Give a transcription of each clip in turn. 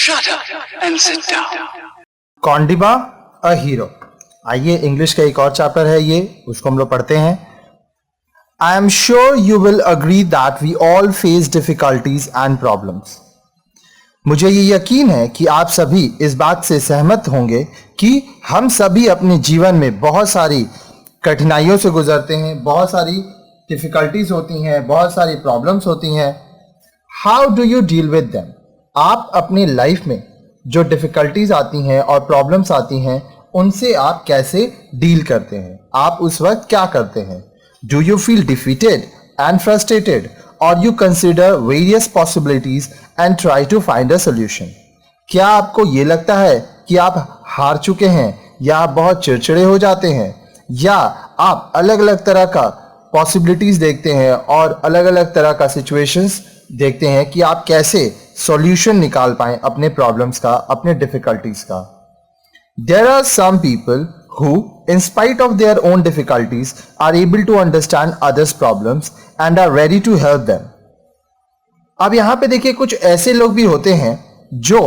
Shut up and sit down. Kondiba a hero. आइए English का एक और चैप्टर है ये, उसको हम लोग पढ़ते हैं। I am sure you will agree that we all face difficulties and problems. मुझे ये यकीन है कि आप सभी इस बात से सहमत होंगे कि हम सभी अपने जीवन में बहुत सारी कठिनाइयों से गुजरते हैं, बहुत सारी डिफिकल्टीज होती हैं, बहुत सारी प्रॉब्लम्स होती हैं। How do you deal with them? आप अपने लाइफ में जो डिफिकल्टीज आती हैं और प्रॉब्लम्स आती हैं उनसे आप कैसे डील करते हैं? आप उस वक्त क्या करते हैं? Do you feel defeated and frustrated और you consider various possibilities and try to find a solution? क्या आपको ये लगता है कि आप हार चुके हैं, या आप बहुत चिड़चिड़े हो जाते हैं, या आप अलग अलग तरह का पॉसिबिलिटीज देखते हैं और अलग अलग तरह का सिचुएशंस देखते हैं कि आप कैसे सॉल्यूशन निकाल पाएं अपने प्रॉब्लम्स का, अपने डिफिकल्टीज का? There are some people who, in spite of their own difficulties, are able to understand others' problems and are ready to help them. अब यहां पे देखिए, कुछ ऐसे लोग भी होते हैं जो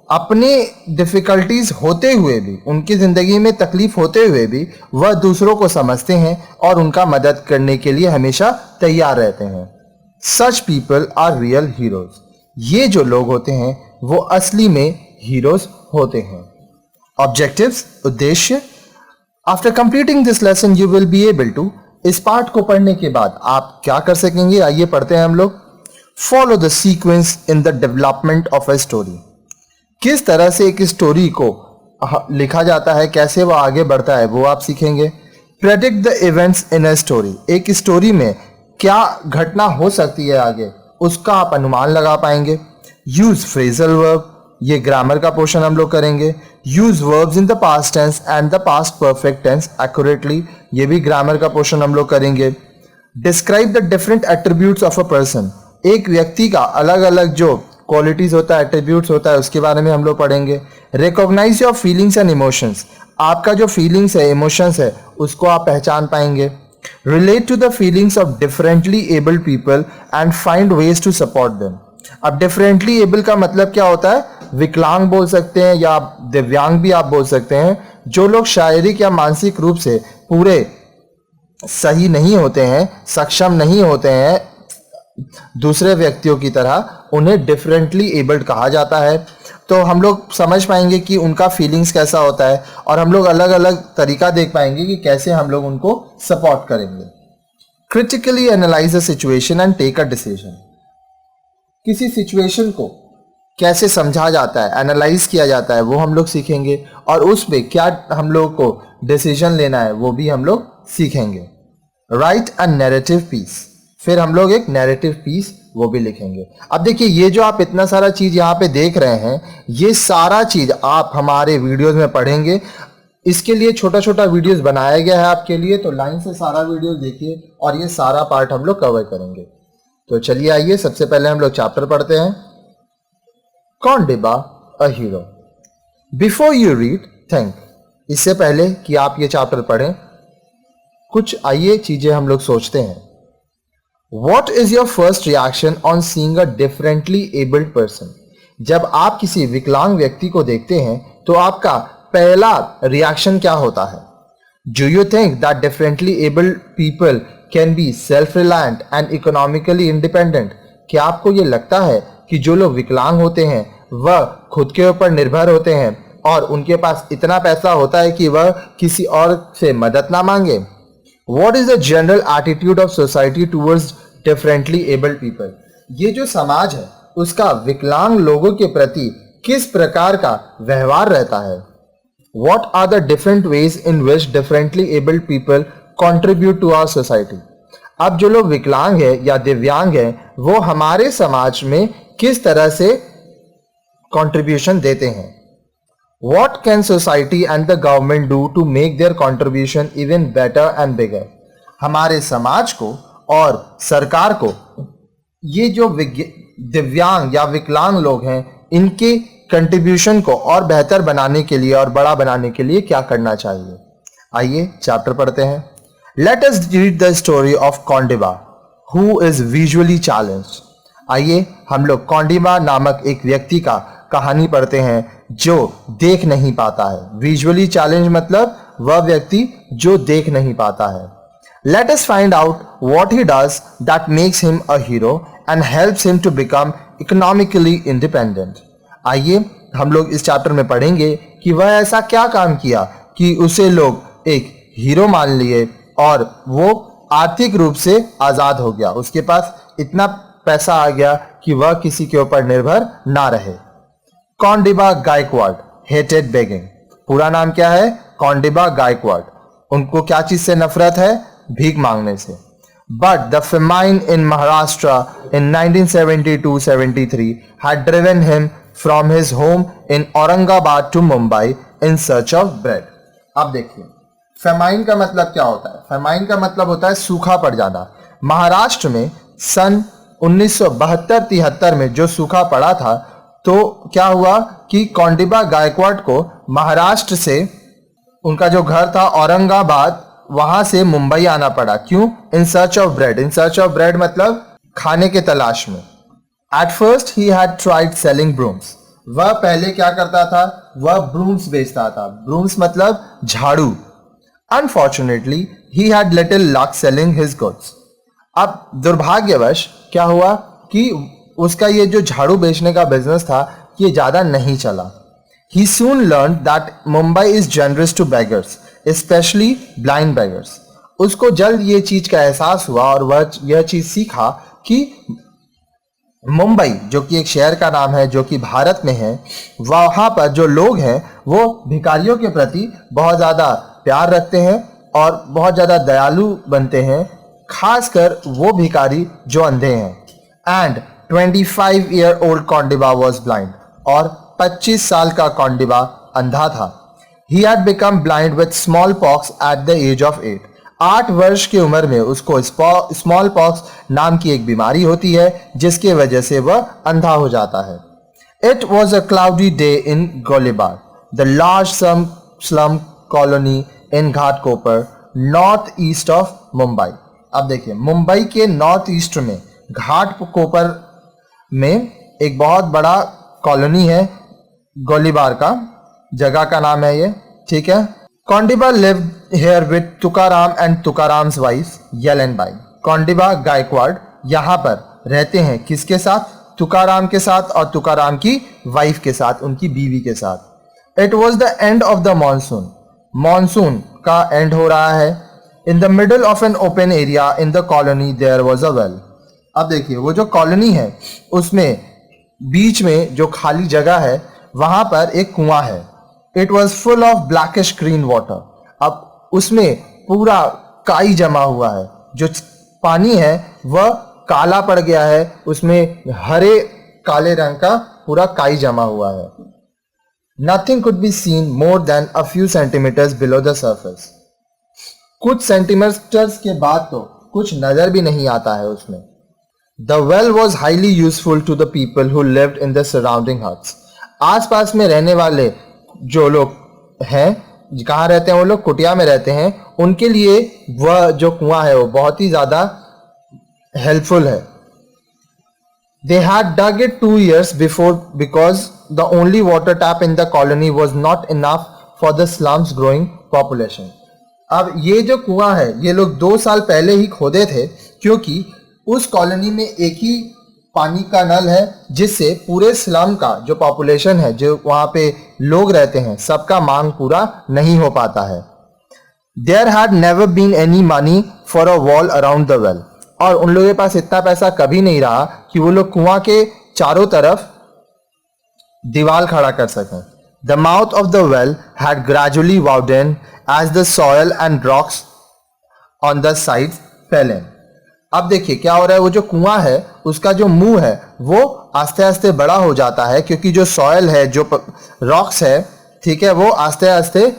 अपने डिफिकल्टीज होते हुए भी, उनकी जिंदगी में तकलीफ होते हुए भी, वह दूसरों को समझते हैं और उनका मदद करने के लिए हमेशा तैयार रहते हैं। Such people are real heroes. ये जो लोग होते हैं वो असली में हीरोज होते हैं। ऑब्जेक्टिव्स, उद्देश्य। After completing this lesson you will be able to, इस पार्ट को पढ़ने के बाद आप क्या कर सकेंगे? आइए पढ़ते हैं हम लोग। Follow the sequence in the development of a story. किस तरह से एक स्टोरी को लिखा जाता है, कैसे वह आगे बढ़ता है, वो आप सीखेंगे। Predict the events in a story. एक स्टोरी में क्या घटना हो सकती है आगे, उसका आप अनुमान लगा पाएंगे। यूज फ्रेजल वर्ब, ये ग्रामर का पोर्शन हम लोग करेंगे। Use verbs in the past tense and the past perfect tense accurately, ये भी ग्रामर का पोर्शन हम लोग करेंगे। Describe the different attributes of a person. एक व्यक्ति का अलग अलग जो क्वालिटीज होता है, एट्रीब्यूट्स होता है, उसके बारे में हम लोग पढ़ेंगे। Recognise your feelings and emotions. आपका जो फीलिंग्स है, इमोशंस है, उसको आप पहचान पाएंगे। Relate to the feelings of differently abled people and find ways to support them. अब differently able का मतलब क्या होता है? विकलांग बोल सकते हैं या दिव्यांग भी आप बोल सकते हैं। जो लोग शारीरिक या मानसिक रूप से पूरे सही नहीं होते हैं, सक्षम नहीं होते हैं दूसरे व्यक्तियों की तरह, उन्हें डिफरेंटली एबल्ड कहा जाता है। तो हम लोग समझ पाएंगे कि उनका फीलिंग्स कैसा होता है और हम लोग अलग अलग तरीका देख पाएंगे कि कैसे हम लोग उनको सपोर्ट करेंगे। Critically analyse the situation and take a decision. किसी सिचुएशन को कैसे समझा जाता है, एनालाइज किया जाता है, वो हम लोग सीखेंगे और उसमें क्या हम लोग को डिसीजन लेना है वो भी हम लोग सीखेंगे। Write a narrative piece. फिर हम लोग एक नैरेटिव पीस वो भी लिखेंगे। अब देखिए, ये जो आप इतना सारा चीज यहाँ पे देख रहे हैं, ये सारा चीज आप हमारे वीडियोस में पढ़ेंगे। इसके लिए छोटा छोटा वीडियोस बनाया गया है आपके लिए, तो लाइन से सारा वीडियो देखिए और ये सारा पार्ट हम लोग कवर करेंगे। तो चलिए आइए, सबसे पहले हम लोग चैप्टर पढ़ते हैं, Kondiba a hero. Before you read, think. इससे पहले कि आप ये चैप्टर पढ़ें, कुछ आइए चीजें हम लोग सोचते हैं। What is your first reaction on seeing a differently abled person? जब आप किसी विकलांग व्यक्ति को देखते हैं तो आपका पहला रिएक्शन क्या होता है? Do you think that differently abled people can be self-reliant and economically independent? क्या आपको ये लगता है कि जो लोग विकलांग होते हैं वह खुद के ऊपर निर्भर होते हैं और उनके पास इतना पैसा होता है कि वह किसी और से मदद ना मांगे? What is the general attitude of society towards differently abled people? ये जो समाज है उसका विकलांग लोगों के प्रति किस प्रकार का व्यवहार रहता है? What are the different ways in which differently abled people contribute to our society? अब जो लोग विकलांग है या दिव्यांग है वो हमारे समाज में किस तरह से कंट्रीब्यूशन देते हैं? What can society and the government do to make their contribution even better and bigger? हमारे समाज को और सरकार को ये जो दिव्यांग या विकलांग लोग हैं इनके कंट्रीब्यूशन को और बेहतर बनाने के लिए और बड़ा बनाने के लिए क्या करना चाहिए? आइए चैप्टर पढ़ते हैं। Let us read the story of Kondiba, who is visually challenged. आइए हम लोग कॉन्डिबा नामक एक व्यक्ति का कहानी पढ़ते हैं जो देख नहीं पाता है। विजुअली चैलेंज मतलब वह व्यक्ति जो देख नहीं पाता है। Let us find out what he does that makes him a hero and helps him to become economically independent. आइए हम लोग इस चैप्टर में पढ़ेंगे कि वह ऐसा क्या काम किया कि उसे लोग एक हीरो मान लिए और वो आर्थिक रूप से आजाद हो गया, उसके पास इतना पैसा आ गया कि वह किसी के ऊपर निर्भर ना रहे। कौंडिबा गायकवाड हेटेड बेगिंग। पूरा नाम क्या है? कौंडिबा गायकवाड। उनको क्या चीज से नफरत है? भीख मांगने से। But the famine in Maharashtra in 1972-73 had driven him from his home in Aurangabad to Mumbai in search of bread. अब देखिए फेमाइन का मतलब क्या होता है? फेमाइन का मतलब होता है सूखा पड़ जाना। महाराष्ट्र में सन 1972-73 में जो सूखा पड़ा था, तो क्या हुआ कि कौंडिबा गायकवाड को महाराष्ट्र से उनका जो घर था औरंगाबाद, वहां से मुंबई आना पड़ा। क्यों? In search of bread. In search of bread मतलब खाने के तलाश में। At first he had tried selling brooms. वह पहले क्या करता था? वह ब्रूम्स बेचता था। ब्रूम्स मतलब झाड़ू। Unfortunately he had little luck selling his goods. अब दुर्भाग्यवश क्या हुआ कि उसका ये जो झाड़ू बेचने का बिजनेस था ये ज्यादा नहीं चला। He soon learned that Mumbai is generous to beggars, especially blind beggars. उसको जल्द ये चीज का एहसास हुआ और वह यह चीज सीखा कि मुंबई, जो कि एक शहर का नाम है जो कि भारत में है, वहां पर जो लोग हैं वो भिखारियों के प्रति बहुत ज्यादा प्यार रखते हैं और बहुत ज्यादा दयालु बनते हैं, खासकर वो भिखारी जो अंधे हैं। And 25-year-old Kondiba was blind. और 25 साल का कौंडिबा अंधा था। He had become blind with smallpox at the age of 8. 8 वर्ष की उम्र में उसको स्मॉल पॉक्स नाम की एक बीमारी होती है जिसकी वजह से वह अंधा हो जाता है। It was a cloudy day in Golibar, the large slum colony in Ghatkopar, north east of Mumbai. अब देखिए मुंबई के नॉर्थ ईस्ट में घाटकोपर में एक बहुत बड़ा कॉलोनी है, गोलीबार का जगह का नाम है ये, ठीक है। Kondiba lived here with Tukaram and Tukaram's wife Yelenbai. Kondiba Gaikwad यहाँ पर रहते हैं किसके साथ? तुकाराम के साथ और तुकाराम की वाइफ के साथ, उनकी बीवी के साथ। It was the end of the monsoon. Monsoon का एंड हो रहा है। In the middle of an open area in the colony there was a well. अब देखिए वो जो कॉलोनी है उसमें बीच में जो खाली जगह है वहां पर एक कुआं है। It was full of blackish green water. अब उसमें पूरा काई जमा हुआ है, जो पानी है वह काला पड़ गया है, उसमें हरे काले रंग का पूरा काई जमा हुआ है। Nothing could be seen more than a few centimetres below the surface. कुछ सेंटीमीटर्स के बाद तो कुछ नजर भी नहीं आता है उसमें। The well was highly useful to the people who lived in the surrounding huts. आसपास में रहने वाले जो लोग हैं, कहाँ रहते हैं वो लोग? कुटिया में रहते हैं। उनके लिए वह जो कुआं है वो बहुत ही ज्यादा हेल्पफुल है। They had dug it 2 years before because the only water tap in the colony was not enough for the slum's growing population. अब ये जो कुआं है ये लोग 2 साल पहले ही खोदे थे, क्योंकि उस कॉलोनी में एक ही पानी का नल है जिससे पूरे स्लम का जो पॉपुलेशन है, जो वहां पे लोग रहते हैं, सबका मांग पूरा नहीं हो पाता है। There had never been any money for a wall around the well. और उन लोगों के पास इतना पैसा कभी नहीं रहा कि वो लोग कुआं के चारों तरफ दीवार खड़ा कर सकें। The mouth of the well had gradually widened as the soil and rocks on the sides fell in. अब देखिए क्या हो रहा है, वो जो कुआं है उसका जो मुंह है वो आस्ते आस्ते बड़ा हो जाता है, क्योंकि जो सॉयल है, जो रॉक्स है, ठीक है, वो आस्ते आस्ते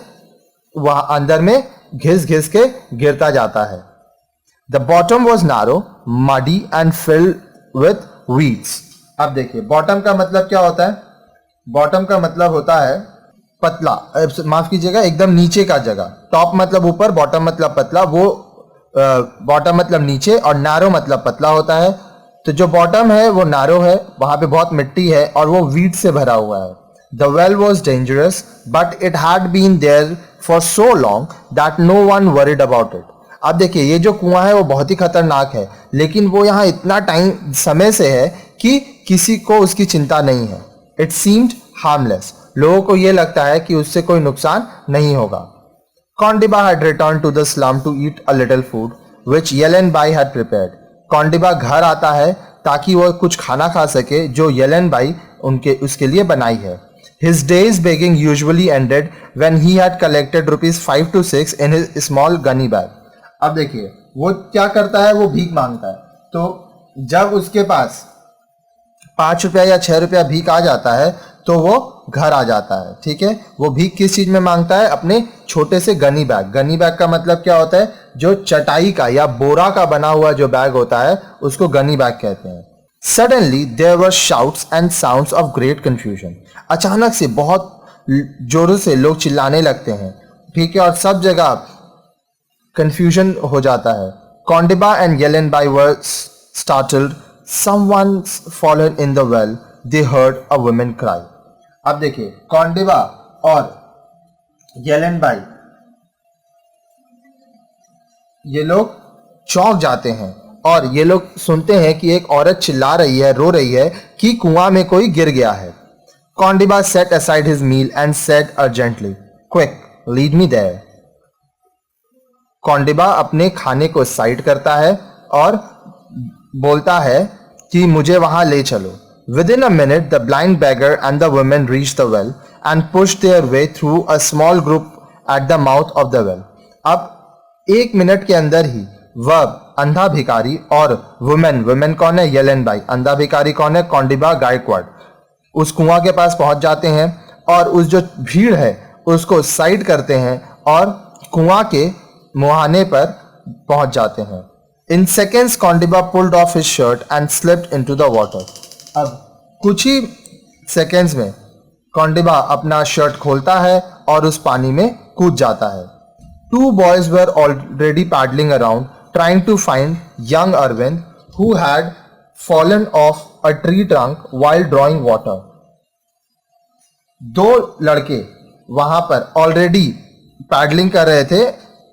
वहां अंदर में घिस घिस के गिरता जाता है। The bottom was narrow muddy and filled with weeds. अब देखिए बॉटम का मतलब क्या होता है? बॉटम का मतलब होता है पतला, माफ कीजिएगा, एकदम नीचे का जगह। टॉप मतलब ऊपर, बॉटम मतलब पतला। वो बॉटम मतलब नीचे और नैरो मतलब पतला होता है। तो जो बॉटम है वो नैरो है, वहां पे बहुत मिट्टी है और वो वीड से भरा हुआ है. The well was dangerous but it had been there for so long that no one worried about it. अब देखिए ये जो कुआं है वो बहुत ही खतरनाक है, लेकिन वो यहाँ इतना टाइम समय से है कि किसी को उसकी चिंता नहीं है. It seemed harmless. लोगों को ये लगता है कि उससे कोई नुकसान नहीं होगा. Kondiba had return to the slum to eat a little food which Yelen Bai had prepared. Kondiba घर आता है ताकि वो कुछ खाना खा सके जो येलेन बाई उसके लिए बनाई है. His days begging usually ended when he had collected rupees 5 to 6 in his small gunny bag. अब देखिए वो क्या करता है, वो भीख मांगता है. तो जब उसके पास 5 रुपया या 6 रुपया भीख आ जाता है तो वो घर आ जाता है. ठीक है, वो भीख किस चीज में मांगता है? अपने छोटे से गनी बैग. गनी बैग का मतलब क्या होता है? जो चटाई का या बोरा का बना हुआ जो बैग होता है उसको गनी बैग कहते हैं. Suddenly there were shouts and sounds of great confusion. अचानक से बहुत जोरों से लोग चिल्लाने लगते हैं. ठीक है, और सब जगह कंफ्यूजन हो जाता है. Kondiba and Yelenbai were startled. Someone's fallen in the well. They heard a woman cry. अब देखिए कॉन्डिबा और येलेनबाई ये लोग चौंक जाते हैं और ये लोग सुनते हैं कि एक औरत चिल्ला रही है, रो रही है कि कुआं में कोई गिर गया है. Kondiba set aside his meal and said urgently, "Quick, lead me there." कॉन्डिबा अपने खाने को साइड करता है और बोलता है कि मुझे वहां ले चलो. Within a minute, the blind beggar and the woman reached the well and pushed their way through a small group at the mouth of the well. अब 1 मिनट के अंदर ही वह अंधा भिखारी और वुमेन कौन है? येलेनबाई. अंधा भिखारी कौन है? कॉन्डिबा गायकवाड़. उस कुआं के पास पहुंच जाते हैं और उस जो भीड़ है उसको साइड करते हैं और कुआं के मुहाने पर पहुंच जाते हैं. In seconds Kondiba pulled off his shirt and slipped into the water. अब कुछ ही सेकेंड्स में कॉन्डिबा अपना शर्ट खोलता है और उस पानी में कूद जाता है. 2 boys were already paddling around trying to find young Arvind who had fallen off a tree trunk while drawing water. 2 लड़के वहां पर ऑलरेडी पैडलिंग कर रहे थे.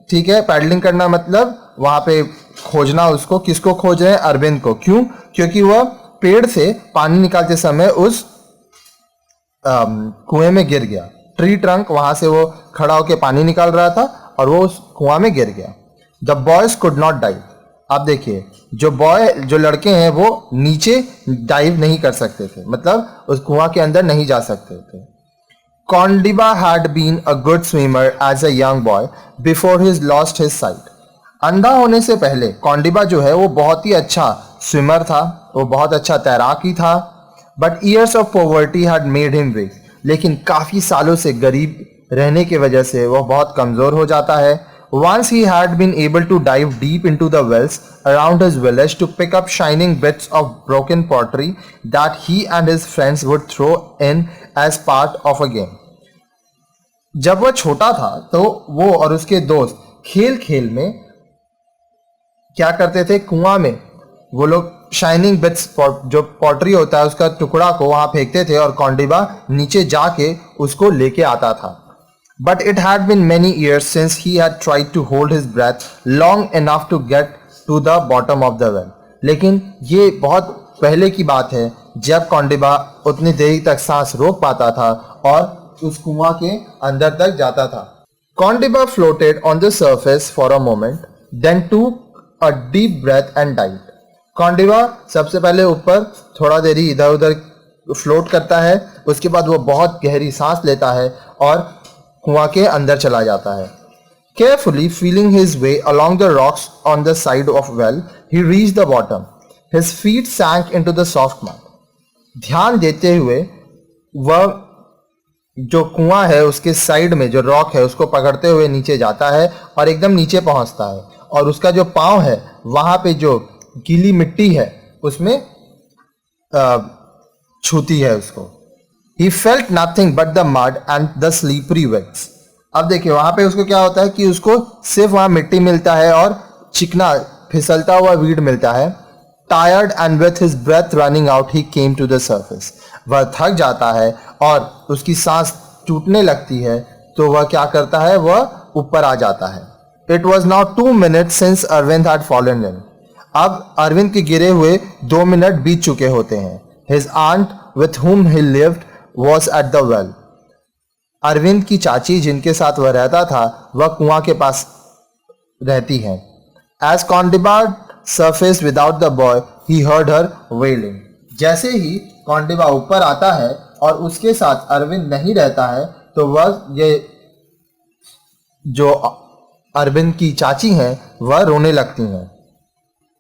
ठीक है, पैडलिंग करना मतलब वहां पे खोजना. उसको किसको खोज रहे हैं? अरविंद को. क्यों? क्योंकि वह पेड़ से पानी निकालते समय उस कुएं में गिर गया. ट्री ट्रंक, वहां से वो खड़ा होकर पानी निकाल रहा था और वो उस कुआं में गिर गया. The boys could not dive. आप देखिए जो लड़के हैं वो नीचे डाइव नहीं कर सकते थे, मतलब उस कुआं के अंदर नहीं जा सकते थे. Kondiba had been a good swimmer as a young boy before he lost his sight. अंधा होने से पहले कॉन्डिबा जो है वो बहुत ही अच्छा स्विमर था, वो बहुत अच्छा तैराक ही था. But years of poverty had made him weak. लेकिन काफी सालों से गरीब रहने की वजह से वो बहुत कमजोर हो जाता है. Once he had been able to dive deep into the wells around his village to pick up shining bits of broken pottery that he and his friends would throw in as part of a game. जब वह छोटा था तो वो और उसके दोस्त खेल खेल में क्या करते थे? कुआं में वो लोग शाइनिंग बिट्स जो पॉटरी होता है उसका टुकड़ा को वहां फेंकते थे और कॉन्डिबा नीचे जाके उसको लेके आता था. But it had been many years since he had tried to hold his breath long enough to get to the bottom of the well. लेकिन ये बहुत पहले की बात है जब कॉन्डिबा उतनी देरी तक सांस रोक पाता था और उस कुआं के अंदर तक जाता था. Kondiba floated on the surface for a moment, then took a deep breath and died. कॉन्डिबा सबसे पहले ऊपर थोड़ा देरी इधर उधर फ्लोट करता है, उसके बाद वो बहुत गहरी सांस लेता है और कुआं के अंदर चला जाता है. Carefully feeling his way along the rocks on the side of well, he reached the bottom. His feet sank into the soft mud. ध्यान देते हुए वह जो कुआं है उसके साइड में जो रॉक है उसको पकड़ते हुए नीचे जाता है और एकदम नीचे पहुंचता है और उसका जो पांव है वहां पे जो गीली मिट्टी है उसमें छूती है उसको. He felt nothing but the mud and the slippery weeds. अब देखिए वहां पे उसको क्या होता है कि उसको सिर्फ वहां मिट्टी मिलता है और चिकना फिसलता हुआ वीड मिलता है. Tired and with his breath running out, he came to the surface. वह थक जाता है और उसकी सांस टूटने लगती है, तो वह क्या करता है, वह ऊपर आ जाता है. It was now 2 minutes since Arvind had fallen in. अब अरविंद के गिरे हुए 2 मिनट बीत चुके होते हैं. His aunt with whom he lived was at the well. Arvind की चाची जिनके साथ वह रहता था, वह कुआं के पास रहती है. As Kondiba surfaced without the boy, he heard her wailing. जैसे ही कौंडिबा ऊपर आता है और उसके साथ अरविंद नहीं रहता है, तो वह ये जो अरविंद की चाची हैं वह रोने लगती हैं.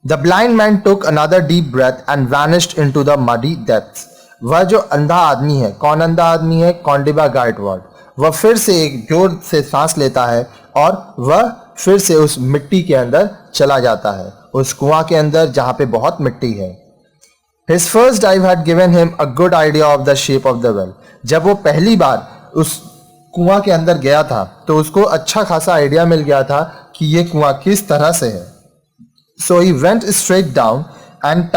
The blind man took another deep breath and vanished into the muddy depths. वह जो अंधा आदमी है, कौन अंधा आदमी है, कौंडिबा गायकवाड़, वह फिर से एक जोर से सांस लेता है और वह फिर से उस मिट्टी के अंदर चला जाता है, उस कुआं के अंदर जहां पे बहुत मिट्टी है. His first dive had given him a good idea of the shape of the well. जब वो पहली बार उस कुआं के अंदर गया था तो उसको अच्छा खासा आइडिया मिल गया था कि ये कुआं किस तरह से है. So he went straight down and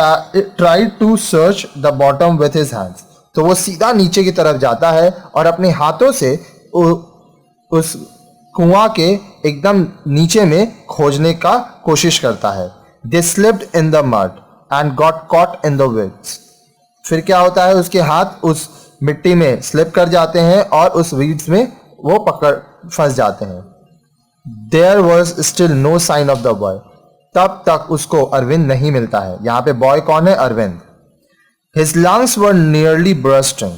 tried to search the bottom with his hands. तो वो सीधा नीचे की तरफ जाता है और अपने हाथों से उस कुआं के एकदम नीचे में खोजने का कोशिश करता है. They slipped in the mud and got caught in the weeds. फिर क्या होता है, उसके हाथ उस मिट्टी में स्लिप कर जाते हैं और उस वीड्स में वो फंस जाते हैं. There was still no sign of the boy. तब तक उसको अरविंद नहीं मिलता है. यहाँ पे बॉय कौन है, Arvind. His lungs were nearly bursting.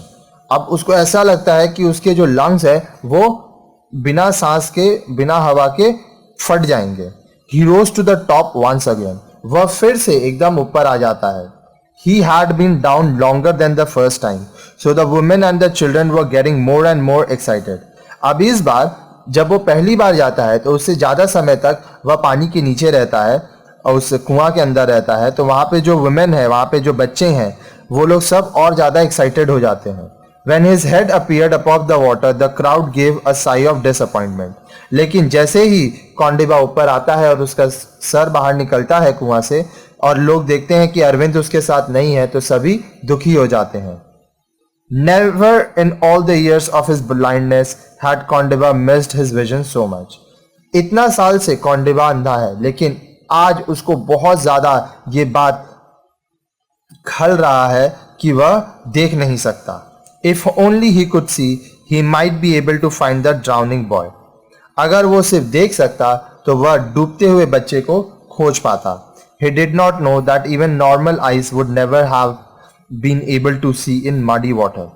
अब उसको ऐसा लगता है कि उसके जो लंग्स है वो बिना सांस के, बिना हवा के फट जाएंगे. He rose to the top once again. वह फिर से एकदम ऊपर आ जाता है. He had been down longer than the first time, so the women and the children were getting more and more excited. अब इस बार जब वो पहली बार जाता है तो उससे ज़्यादा समय तक वह पानी के नीचे रहता है और उस कुआं के अंदर रहता है, तो वहाँ पे जो वुमेन है, वहाँ पे जो बच्चे हैं, वो लोग सब और ज़्यादा एक्साइटेड हो जाते हैं. When his head appeared above the water, the crowd gave a sigh of disappointment. लेकिन जैसे ही कौंडिबा ऊपर आता है और उसका सर बाहर निकलता है कुआं से और लोग देखते हैं कि अरविंद उसके साथ नहीं है, तो सभी दुखी हो जाते हैं. Never in all the years of his blindness had Kondiba missed his vision so much. इतना साल से कौंडिबा अंधा है, लेकिन आज उसको बहुत ज्यादा ये बात खल रहा है कि वह देख नहीं सकता. If only he could see, he might be able to find the drowning boy. अगर वो सिर्फ देख सकता तो वह डूबते हुए बच्चे को खोज पाता. He did not know that even normal eyes would never have been able to see in muddy water.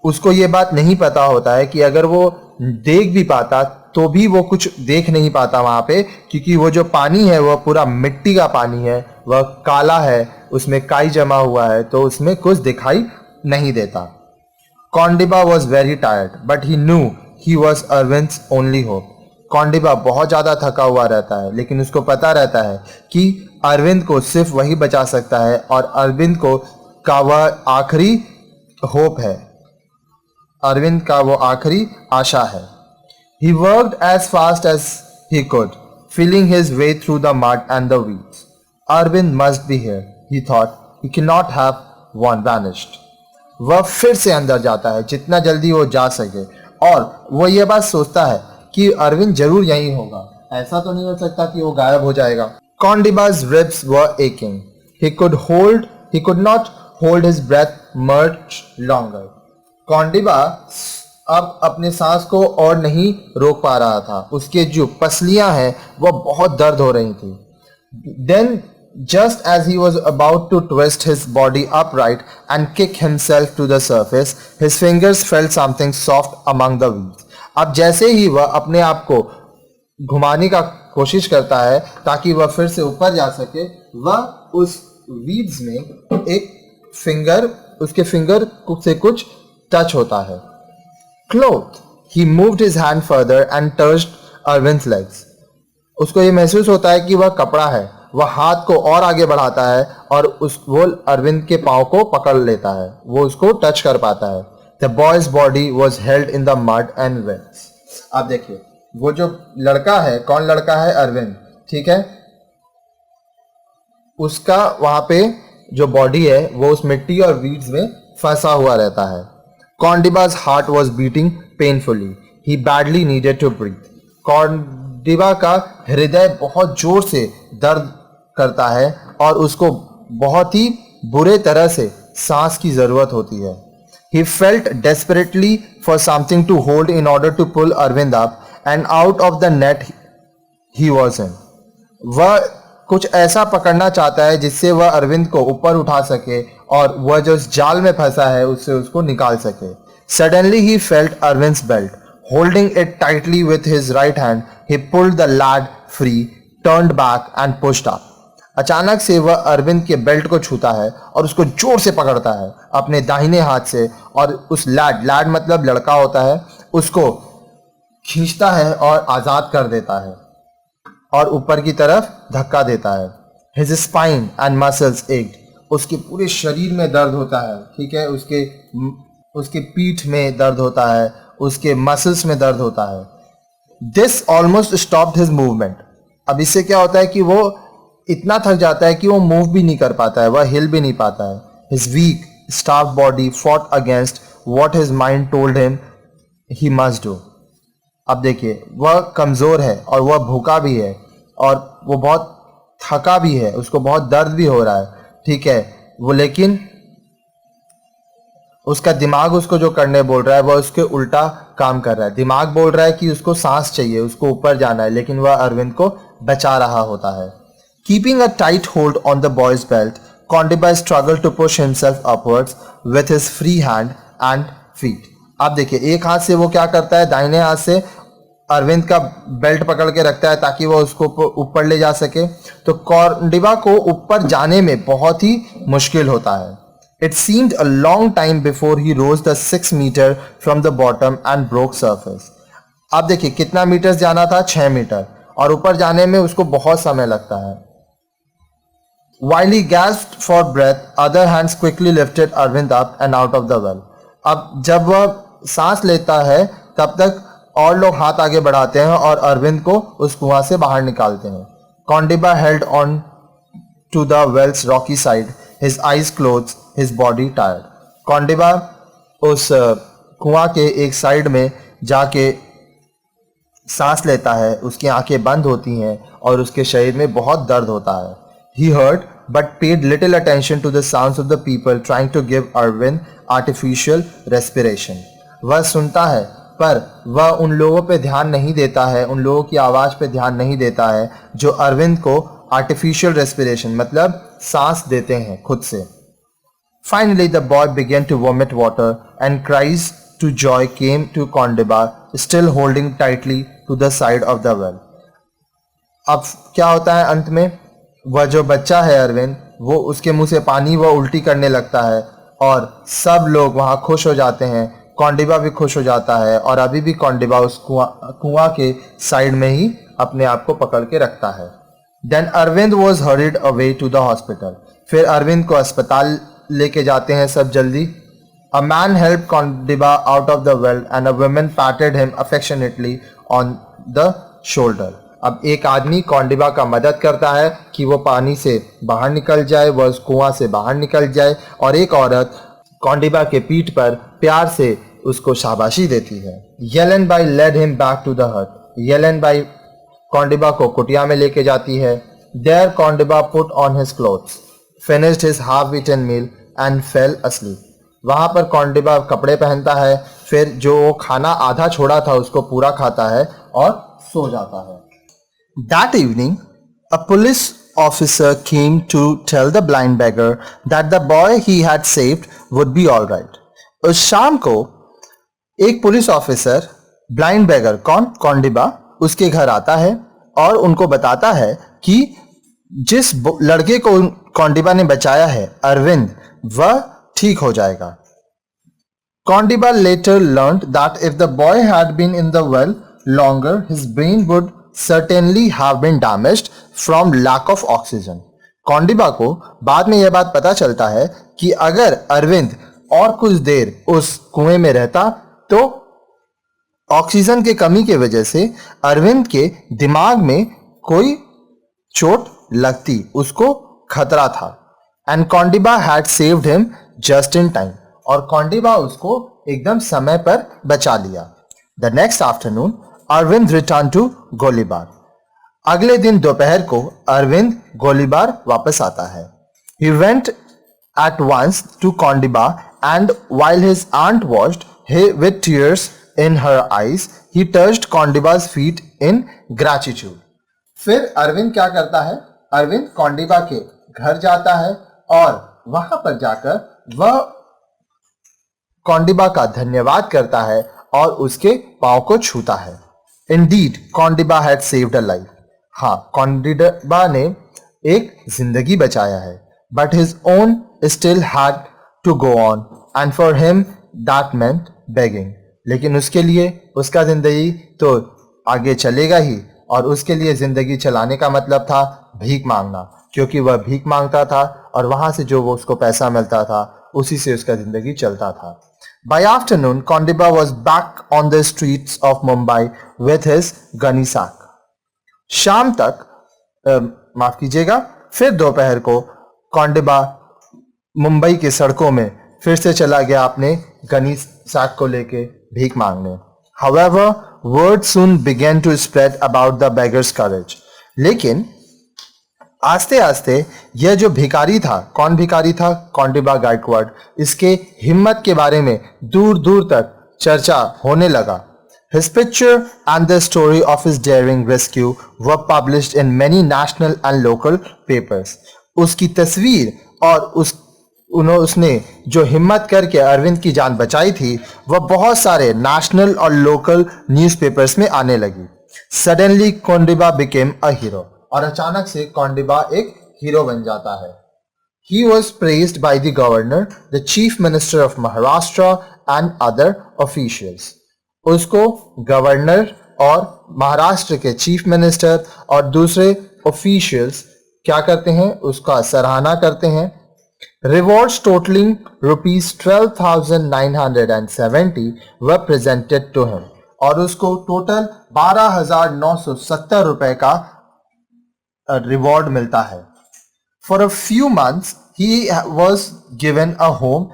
उसको ये बात नहीं पता होता है कि अगर वो देख भी पाता तो भी वो कुछ देख नहीं पाता वहां पे, क्योंकि वो जो पानी है वह पूरा मिट्टी का पानी है, वह काला है, उसमें काई जमा हुआ है, तो उसमें कुछ दिखाई नहीं देता. Kondiba was very tired, but he knew he was Arvind's only hope. कौंडिबा बहुत ज़्यादा थका हुआ रहता है, लेकिन उसको पता रहता है कि अरविंद को सिर्फ वही बचा सकता है और अरविंद को का वह आखिरी होप है, अरविंद का वो आखिरी आशा है. He worked as fast as he could, feeling his way through the mud and the weeds. Arvind must be here, he thought. He cannot have vanished. वह फिर से अंदर जाता है जितना जल्दी वो जा सके, और वो ये बात सोचता है कि अरविंद जरूर यहीं होगा, ऐसा तो नहीं हो सकता कि वो गायब हो जाएगा. Kondiba's ribs were aching. He could not hold his breath much longer. कौंडिबा अब अपने सांस को और नहीं रोक पा रहा था. उसके जो पसलियां हैं वह बहुत दर्द हो रही थी. Then just as he was about to twist his body upright and kick himself to the surface, his fingers felt something soft among the weeds. अब जैसे ही वह अपने आप को घुमाने का कोशिश करता है ताकि वह फिर से ऊपर जा सके, वह उस वीड्स में उसके फिंगर से कुछ टच होता है. Cloth. He moved his hand further and touched Arvind's legs. उसको ये महसूस होता है कि वह कपड़ा है. वह हाथ को और आगे बढ़ाता है और वो अरविंद के पांव को पकड़ लेता है, वो उसको टच कर पाता है. The boy's body was held in the mud and weeds. आप देखिए, वो जो लड़का है, कौन लड़का है, अरविंद, ठीक है, उसका वहां पे जो बॉडी है वो उस मिट्टी और वीड्स में फंसा हुआ रहता है। Kondiba's heart was beating painfully, he badly needed to breathe. Kondiba का हृदय बहुत जोर से दर्द करता है और उसको बहुत ही बुरे तरह से सांस की जरूरत होती है। He felt desperately for something to hold in order to pull Arvind up and out of the net he was in. वह कुछ ऐसा पकड़ना चाहता है जिससे वह अरविंद को ऊपर उठा सके और वह जो इस जाल में फंसा है उससे उसको निकाल सके। Suddenly he felt Arvind's belt. Holding it tightly with his right hand, he pulled the lad free, turned back and pushed up. अचानक से वह अरविंद के बेल्ट को छूता है और उसको जोर से पकड़ता है अपने दाहिने हाथ से और उस लैड मतलब लड़का होता है, उसको खींचता है और आजाद कर देता है और ऊपर की तरफ धक्का देता है। His spine and muscles ached. उसके पूरे शरीर में दर्द होता है, ठीक है, उसके पीठ में दर्द होता है, उसके मसल्स में दर्द होता है। This almost stopped his movement. अब इससे क्या होता है कि वो इतना थक जाता है कि वो मूव भी नहीं कर पाता है, वह हिल भी नहीं पाता है। His weak, starved body fought against what his mind told him he must do. अब देखिए, वह कमज़ोर है और वह भूखा भी है और वो बहुत थका भी है, उसको बहुत दर्द भी हो रहा है, ठीक है, वो लेकिन उसका दिमाग उसको जो करने बोल रहा है वह उसके उल्टा काम कर रहा है। दिमाग बोल रहा है कि उसको सांस चाहिए, उसको ऊपर जाना है, लेकिन वह अरविंद को बचा रहा होता है। Keeping a tight hold on the boy's belt, Kondiba struggled to push himself upwards with his free hand and feet. अब देखिए, एक हाथ से वो क्या करता है, दाहिने हाथ से अरविंद का बेल्ट पकड़ के रखता है ताकि वो उसको ऊपर ले जा सके। तो कोंडिबा को ऊपर जाने में बहुत ही मुश्किल होता है। It seemed a long time before he rose the 6 meter from the bottom and broke surface. अब देखिए कितना मीटर जाना था, 6 मीटर, और ऊपर जाने में उसको बहुत समय लगता है। While he gasped for breath, other hands quickly lifted Arvind up and out of the well. अब जब वह सांस लेता है तब तक और लोग हाथ आगे बढ़ाते हैं और अरविंद को उस कुआं से बाहर निकालते हैं। Kondiba held on to the well's rocky side, his eyes closed, his body tired. Kondiba उस कुआं के एक साइड में जाके सांस लेता है, उसकी आंखें बंद होती हैं और उसके शरीर में बहुत दर्द होता है। He heard but paid little attention to the sounds of the people trying to give Arvind artificial respiration. वह सुनता है पर वह उन लोगों पे ध्यान नहीं देता है, उन लोगों की आवाज़ पे ध्यान नहीं देता है जो अरविंद को आर्टिफिशियल रेस्पिरेशन मतलब सांस देते हैं खुद से। Finally the boy began to vomit water and cries to joy came to Kondiba, still holding tightly to the side of the well. अब क्या होता है अंत में, वह जो बच्चा है अरविंद, वो उसके मुंह से पानी वह उल्टी करने लगता है और सब लोग वहाँ खुश हो जाते हैं। कोंडिबा भी खुश हो जाता है और अभी भी कोंडिबा उस कुआं के साइड में ही अपने आप को पकड़ के रखता है। Then Arvind was hurried away to the hospital. फिर अरविंद को अस्पताल लेके जाते हैं सब जल्दी। A man help Kondiba out of the well and a woman patted him affectionately on the shoulder. अब एक आदमी कोंडिबा का मदद करता है कि वो पानी से बाहर निकल जाए, वह उस कुआं से बाहर निकल जाए, और एक औरत कोंडिबा के पीठ पर प्यार से उसको शाबाशी देती है। Yelen Bai led him back to the hut. Yelen Bai Kondiba को कुटिया में लेके जाती है। There Kondiba put on his clothes, finished his half eaten meal and fell asleep. वहाँ पर कोंडिबा कपड़े पहनता है, फिर जो खाना आधा छोड़ा था उसको पूरा खाता है और सो जाता है। That evening, a police officer came to tell the blind beggar that the boy he had saved would be all right. उस शाम को एक पुलिस ऑफिसर ब्लाइंड बेगर, कौन, कोंडिबा, उसके घर आता है और उनको बताता है कि जिस लड़के को कोंडिबा ने बचाया है, अरविंद, वह ठीक हो जाएगा। Kondiba later learned that if the boy had been in the well longer, his brain would certainly have been damaged from lack of oxygen. Kondiba को बाद में यह बात पता चलता है कि अगर अरविंद और कुछ देर उस कुएं में रहता तो ऑक्सीजन की कमी की वजह से अरविंद के दिमाग में कोई चोट लगती, उसको खतरा था। And Kondiba had saved him just in time, और कौंडिबा उसको एकदम समय पर बचा लिया। The next afternoon Arvind return to Golibar. अगले दिन दोपहर को अरविंद गोलीबार वापस आता है। He went at once to Kondiba and while his aunt washed with tears in her eyes, he touched कौंडिबा's feet in gratitude. फिर अरविंद क्या करता है? अरविंद कौंडिबा के घर जाता है और वहां पर जाकर वह कौंडिबा का धन्यवाद करता है और उसके पांव को छूता है। Indeed, कौंडिबा had saved a life. हाँ, कौंडिबा ने एक जिंदगी बचाया है। But his own still had to go on, and for him that meant begging. लेकिन उसके लिए उसका जिंदगी तो आगे चलेगा ही, और उसके लिए जिंदगी चलाने का मतलब था भीख मांगना, क्योंकि वह भीख मांगता था और वहां से जो वो उसको पैसा मिलता था उसी से उसका जिंदगी चलता था। By afternoon, Kondiba was back on the streets of Mumbai with his gunny sack. शाम तक माफ कीजिएगा, फिर दोपहर को कौंडिबा मुंबई की सड़कों में फिर से चला गया अपने गनी सैक को लेके भीख मांगने। However, word soon began to spread about the beggar's courage. लेकिन आस्ते आस्ते यह जो भिखारी था, कौन भिखारी था? कौंडिबा गायकवाड़, इसके हिम्मत के बारे में दूर दूर तक चर्चा होने लगा। His picture and the story of his daring rescue were published in many national and local papers. उसकी तस्वीर और उसने जो हिम्मत करके अरविंद की जान बचाई थी वह बहुत सारे नेशनल और लोकल न्यूज़पेपर्स में आने लगी। Suddenly कौंडिबा became a hero. और अचानक से कौंडिबा एक हीरो बन जाता है। He was praised by the governor, the chief minister of Maharashtra and other officials. उसको गवर्नर और महाराष्ट्र के चीफ मिनिस्टर और दूसरे ऑफिशियल्स क्या करते हैं? उसका सराहना करते हैं। Rewards totaling ₹12,970 were presented to him. और उसको टोटल 12,970 रुपए का रिवॉर्ड मिलता है। For a few months he was given a home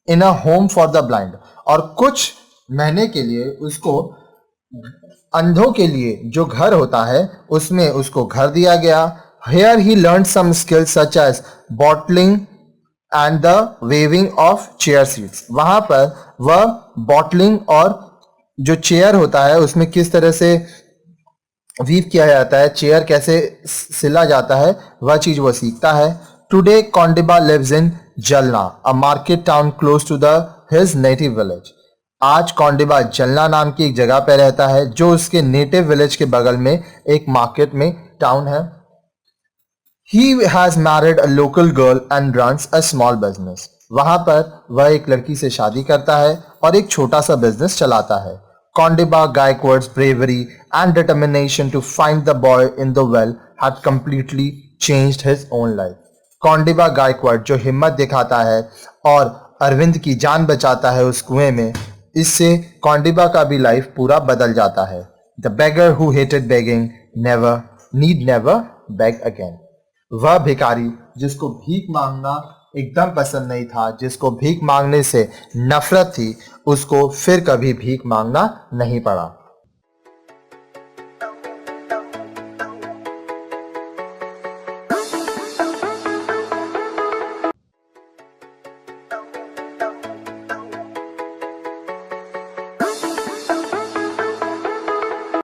in a home for the blind. और कुछ महीने के लिए उसको अंधों के लिए जो घर होता है उसमें उसको घर दिया गया। Here he learned some skills such as bottling and the weaving of chair seats. वहां पर वह बॉटलिंग और जो चेयर होता है उसमें किस तरह से वीव किया जाता है, चेयर कैसे सिला जाता है, वह चीज वो सीखता है। Today कौंडिबा lives in Jalna, a market town close to his native village. आज कौंडिबा जलना नाम की एक जगह पर रहता है जो उसके नेटिव विलेज के बगल में एक मार्केट में टाउन है। He has married a local girl and runs a small business. वहां पर वह एक लड़की से शादी करता है और एक छोटा सा बिजनेस चलाता है। Kondiba Gaikwad's bravery and determination to find the boy in the well had completely changed his own life. Kondiba Gaikwad जो हिम्मत दिखाता है और अरविंद की जान बचाता है उस कुएं में, इससे कौंडिबा का भी लाइफ पूरा बदल जाता है। The beggar who hated begging need never beg again. वह भिखारी जिसको भीख मांगना एकदम पसंद नहीं था, जिसको भीख मांगने से नफरत थी, उसको फिर कभी भीख मांगना नहीं पड़ा।